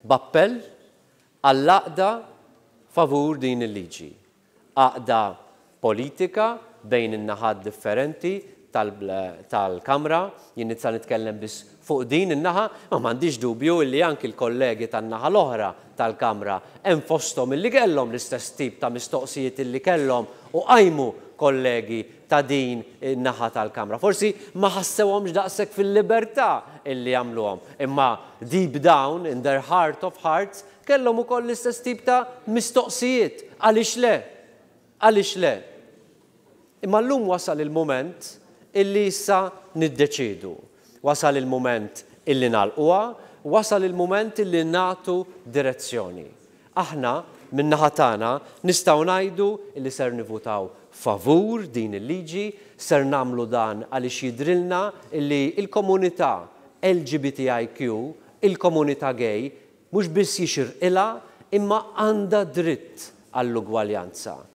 Bappell għall-għaqda favur din il-liġi. Għaqda politika bejn in-naħat differenti tal-Kamra, jien nitsa nitkellem biss fuq din in-naħa, ma m'għandix dubju li anki l-kollegi tan-naħa l-oħra tal-Kamra hemm fosthom illi kellhom l-istess tip ta' mistoqsijiet illi kellhom u qajmu kollegi ta' din in-naħa tal-Kamra. Forsi ma ħassewhomx daqshekk fil-libertà illi jagħmluhom, imma deep down in their heart of hearts kellhom ukoll l-istess tip ta' mistoqsijiet. Għaliex le? Għaliex le? Imma llum wasal il-mument illi issa niddeċiedu. Wasal il-mument illi nagħlquha, wasal il-mument illi nagħtu direzzjoni. Aħna min-naħa tagħna nistgħu ngħidu illi ser nivvutaw favur din il-liġi, ser nagħmlu dan għaliex jidhrilna illi l-komunità LGBTIQ, il-komunità gay, mhux biss jixirqilha imma għandha dritt għall-ugwaljanza.